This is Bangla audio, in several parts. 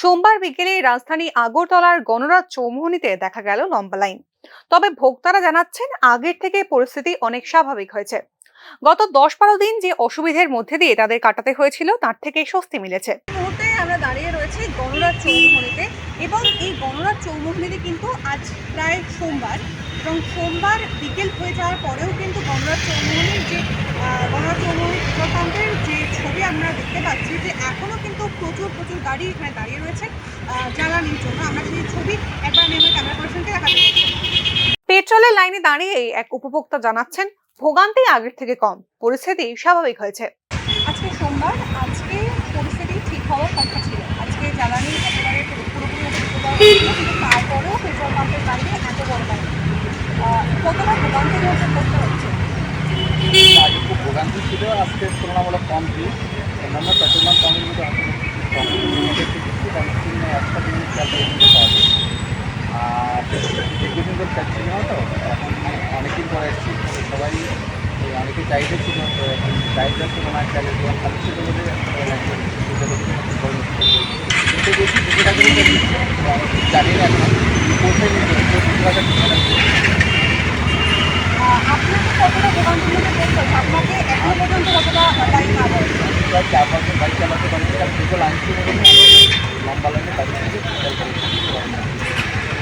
সোমবার বিকেলে রাজধানী আগরতলার গণরাজ চৌমুহনীতে দেখা গেল লম্বা লাইন। তবে ভোক্তারা জানাচ্ছেন আগের থেকে পরিস্থিতি অনেক স্বাভাবিক হয়েছে। গত 10-12 দিন যে অসুবিধার মধ্যে দিয়ে তাদের কাটাতে হয়েছিল তার থেকে স্বস্তি মিলেছে। এই মুহূর্তে আমরা দাঁড়িয়ে রয়েছি গণরাজ চৌমুহনীতে, এবং এই গণরাজ চৌমুহনীতে কিন্তু আজ প্রায় সোমবার, এবং সোমবার বিকেল হয়ে যাওয়ার পরেও কিন্তু গণরাজ চৌমুহনীর যে গণরাজ চৌমুহনী পেট্রোল পাম্পের যে ছবি আমরা দেখতে পাচ্ছি যে এখনো কিন্তু প্রচুর প্রচুর গাড়ি এখানে দাঁড়িয়ে রয়েছে জ্বালানির জন্য। আমরা সেই ছবি একবার আমি আমার ক্যামেরা পার্সনকে দেখাতে চাই। পেট্রোলের লাইনে দাঁড়িয়ে এক উপভোক্তা জানাচ্ছেন ভোগান্তি আগের থেকে কম, পরিস্থিতি স্বাভাবিক হয়েছে। আজকে সোমবার, আজকে পরিস্থিতি ঠিক হওয়ার কথা ছিল। আজকে জ্বালানি একেবারে পুরোপুরি কিন্তু তারপরেও পেট্রোল পাম্পের বাইরে এত বড় লাইন, কতটা ভোগান্তির মধ্যে পড়তে হচ্ছে? আগে খুব ভোগান্তি ছিল, আজকে তুলনামূলক কম ছিল। অন্যান্য পেট্রোল পাম্প পাম্পের মধ্যে আসলে কম একটা জিনিস পাওয়া যায়। আর দীর্ঘদিন ধরে চাচ্ছিল না, তো এখন অনেকদিন পরে এসেছি, সবাই অনেকে চাহিদা ছিল, তো এখন চাহিদার তুলনায় চাহিদা দোকান খালি ছিল বলে কিন্তু বেশি 2 টাকা করে জানি না এখন কোথায় আপনাকে কতটা ভোগান্তির মধ্যে পড়তে হচ্ছে? আপনাকে এখন পর্যন্ত কতটা লাইন পাওয়া যাচ্ছে? প্রায় 4-5 বাইক চালাতে পারি, দুটো লাইন ছিল বলে লম্বা লাইনে বাইক থেকে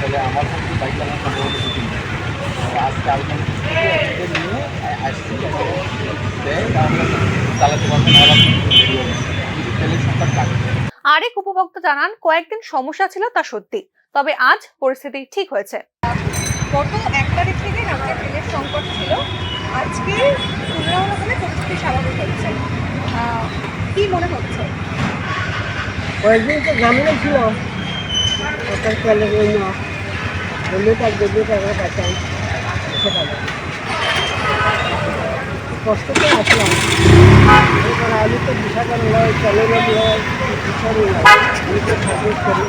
তাহলে আমার কিন্তু বাইক চালানো সম্ভবত 2-3 দিন আজকে আলোচনা নিয়ে আসছি, দেয় তাহলে চালাতে পারবেন। তেলের সংখ্যা কাটবে। আরেক উপভোক্তা জানান কয়েকদিন সমস্যা ছিল তা সত্যি, তবে আজ পরিস্থিতি ঠিক হয়েছে। গত 1 তারিখ থেকে রাজ্যে তেলের সংকট ছিল, আজকে তুলনামূলকভাবে পরিস্থিতি স্বাভাবিক হচ্ছে। কি মনে হচ্ছে? কয়েকদিন তো ঝামেলা ছিল, ওটার তেলের ওই না লিটার 2 টাকা পাচ্ছেন, সেটা কষ্ট করে আসলাম। এবার আমি তো বিশাখার নয়, তেলের নয়, সরি নয়, আমি তো সার্ভিস করি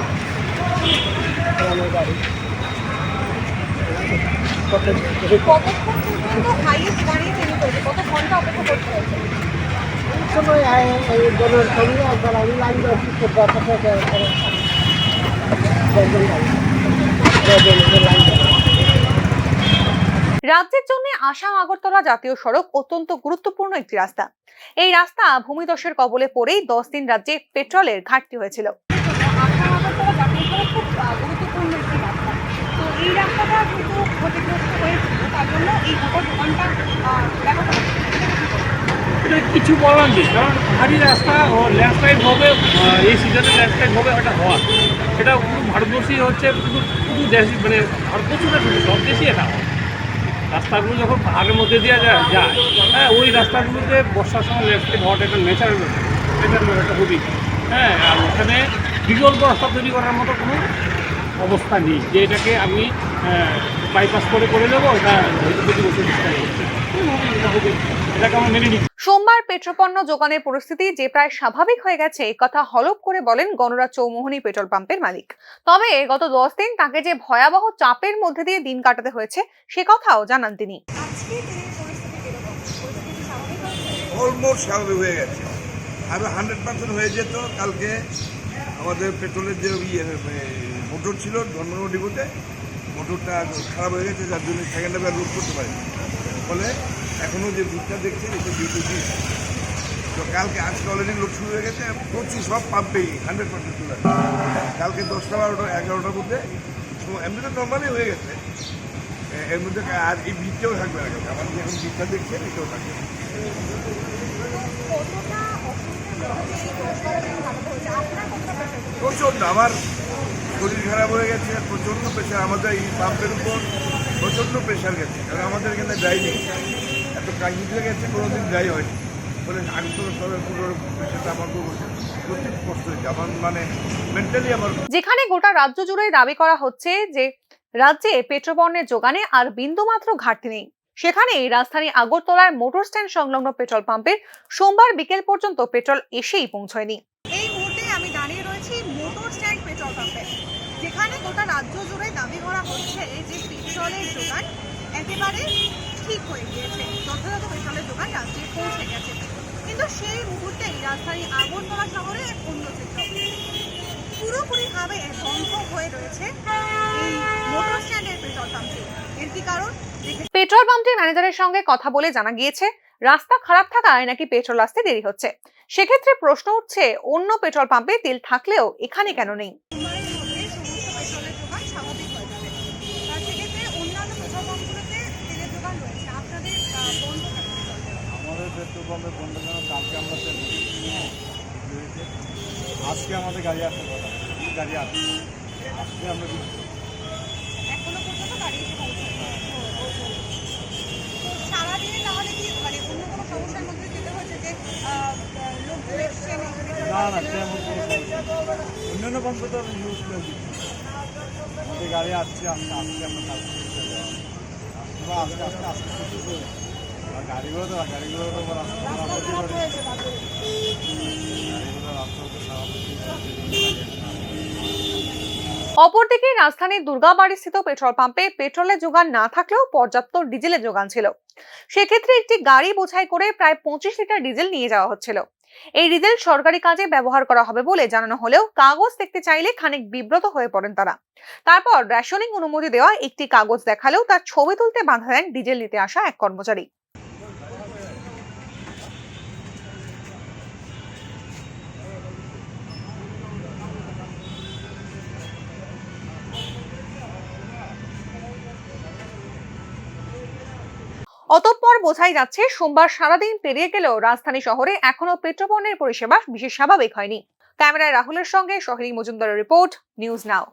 আমার গাড়ি। কতক্ষণ পর্যন্ত হাইয়েস্ট দাঁড়িয়ে তিনি করেছে? কত ঘন্টা অপেক্ষা করতে হয়েছে? সময় এই গণের সঙ্গে একবার আমি লাইন দিচ্ছি, রাজ্যের জন্য আসাম আগরতলা জাতীয় সড়ক অত্যন্ত গুরুত্বপূর্ণ একটি রাস্তা। এই রাস্তা ভূমিধসের কবলে পড়েই 10 দিন রাজ্যে পেট্রোলের ঘাটতি হয়েছিল। আসাম আগরতলা জাতীয় সড়ক খুব গুরুত্বপূর্ণ একটি রাস্তা, তো এই রাস্তাটা কিন্তু ক্ষতিগ্রস্ত হয়েছিল, তার জন্য এই গোটা দোকানটা ব্যাপারটা এটা কিছু বলার নেই, কারণ পাহাড়ি রাস্তা ও ল্যান্ডস্লাইড হবে, এই সিজনে ল্যান্ডস্লাইড হবে, এটা হওয়ার, এটা পুরো ভারতবর্ষই হচ্ছে, পুরো দেশ মানে ভারতবর্ষ না, শুধু সব দেশই এটা হয়। রাস্তাগুলো যখন পাহাড়ের মধ্যে দিয়ে যায়, হ্যাঁ, ওই রাস্তাগুলোতে বর্ষার সময় ল্যান্ডস্লাইড হওয়াটা একটা ন্যাচারাল একটা হবি। হ্যাঁ, আর ওখানে বিকল্প রাস্তা তৈরি করার মতো কোনো অবস্থা নেই যে এটাকে আমি বাইপাস করে দেবো, এটা হয়তো প্রতি বছর চেষ্টা করছি, এটাকে আমরা মেনে নিচ্ছি। সোমবার পেট্রোপণ্য যোগানের পরিস্থিতি যে প্রায় স্বাভাবিক হয়ে গেছে কথা হলফ করে বলেন গণরাজ চৌমুহনী পেট্রোল পাম্পের মালিক। তবে গত 10 দিন তাকে যে ভয়াবহ চাপের মধ্যে দিয়ে দিন কাটাতে হয়েছে সে কথাও জানান তিনি। অলমোস্ট স্বাভাবিক হয়ে গেছে, আরও 100% হয়ে যেত। কালকে আমাদের পেট্রোলের যে মোটর ছিল ধর্মনগর ডিপোতে, মোটরটা খারাপ হয়ে গেছে, যার জন্য সেকেন্ড হাফে রুট করতে পারি, ফলে এখনও যে ভিড়টা দেখছেন এটা ডিউটি ভিড়। তো কালকে আজকে অলরেডি লোড শুরু হয়ে গেছে, প্রচুর সব পাম্পেই 100% চলে আসবে। কালকে 10টা 12টা 11টার মধ্যে এমনিতে নর্মালি হয়ে গেছে, এর মধ্যে আর এই ভিড়টাও থাকবে না। আমার যে এখন ভিড়টা দেখছেন এটাও থাকবে। প্রচণ্ড আমার শরীর খারাপ হয়ে গেছে, প্রচণ্ড প্রেশার আমাদের এই পাম্পের উপর, প্রচণ্ড প্রেশার গেছে, কারণ আমাদের এখানে ড্রাই নেই, এত কাহিনী হয়ে গেছে, কোনোদিন ড্রাই হয়নি, বলে আমি তো সবাই পুরো প্রেশারটা আমার প্রচুর কষ্ট হয়েছে আমার, মানে মেন্টালি আমার। যেখানে গোটা রাজ্য জুড়ে দাবি করা হচ্ছে যে রাজ্যে পেট্রোপণ্যের যোগানে আর বিন্দুমাত্র ঘাটতি নেই, সেখানে রাজধানী আগরতলার মোটর স্ট্যান্ড সংলগ্ন পেট্রোল পাম্পের সোমবার বিকেল পর্যন্ত পেট্রোল এসেই পৌঁছয়নি। এই মুহূর্তে আমি দাঁড়িয়ে রয়েছি মোটর স্ট্যান্ড পেট্রোল পাম্পে, যেখানে গোটা রাজ্য জুড়ে দাবি করা হচ্ছে যে পেট্রোলের যোগান একেবারে ঠিক হয়ে গিয়েছে, যথাযথ পেট্রোলের যোগান রাজ্যে পৌঁছে গেছে। কিন্তু সেই মুহূর্তেই রাজধানী আগরতলা শহরে এক অন্য চিত্র। পুরোপুরিভাবে বন্ধ হয়ে রয়েছে এই মোটর স্ট্যান্ডের পেট্রোল পাম্পটি। এর কি কারণ? পেট্রোল পাম্পটির ম্যানেজারের সঙ্গে কথা বলে জানা গিয়েছে রাস্তা খারাপ থাকায় নাকি পেট্রোল আসতে দেরি হচ্ছে। সেক্ষেত্রে প্রশ্ন উঠছে, অন্য পেট্রোল পাম্পে তেল থাকলেও এখানে কেন নেই? আমাদের পেট্রোল পাম্পে বন্ধ কেন? কালকে আমরা তেল আজকে আমাদের গাড়ি আসার কথা, গাড়ি আসছে আজকে আমরা এখনো পর্যন্ত গাড়ি এসে পৌঁছায়নি। তো সারাদিনে তাহলে কি মানে অন্য কোনো সমস্যার মধ্যে যেতে হয়েছে যে লোকগুলো এসছেন না না তেমন কোনো সমস্যা নেই। অন্যান্য পাম্পে তো ইউজ করে দিচ্ছি, আমাদের গাড়ি আসছে আজকে আজকে আমরা কালকে চলে যাবো। আমরা আজকে আজকে আজকে কিছু করি আর গাড়িগুলো তো গাড়িগুলো তো রাস্তা খারাপ হয়েছে, গাড়িগুলো রাস্তা তো খারাপ হচ্ছে। অপরদিকে রাজধানীর দুর্গাবাড়িস্থিত পেট্রোল পাম্পে পেট্রোলের যোগান না থাকলেও পর্যাপ্ত ডিজেলের যোগান ছিল। সেক্ষেত্রে একটি গাড়ি বোঝাই করে প্রায় 25 লিটার ডিজেল নিয়ে যাওয়া হচ্ছিল। এই ডিজেল সরকারি কাজে ব্যবহার করা হবে বলে জানানো হলেও কাগজ দেখতে চাইলে খানিক বিব্রত হয়ে পড়েন তারা। তারপর রেশনিং অনুমতি দেওয়া একটি কাগজ দেখালেও তার ছবি তুলতে বাধা দেন ডিজেল নিতে আসা এক কর্মচারী। অতঃপর বোঝাই যাচ্ছে সোমবার সারাদিন পেরিয়ে গেলেও রাজধানী শহরে এখনো পেট্রোপণ্যের পরিষেবা বিশেষ স্বাভাবিক হয়নি। ক্যামেরায় রাহুলের সঙ্গে সোহিনী মজুমদারের রিপোর্ট, নিউজ নাও।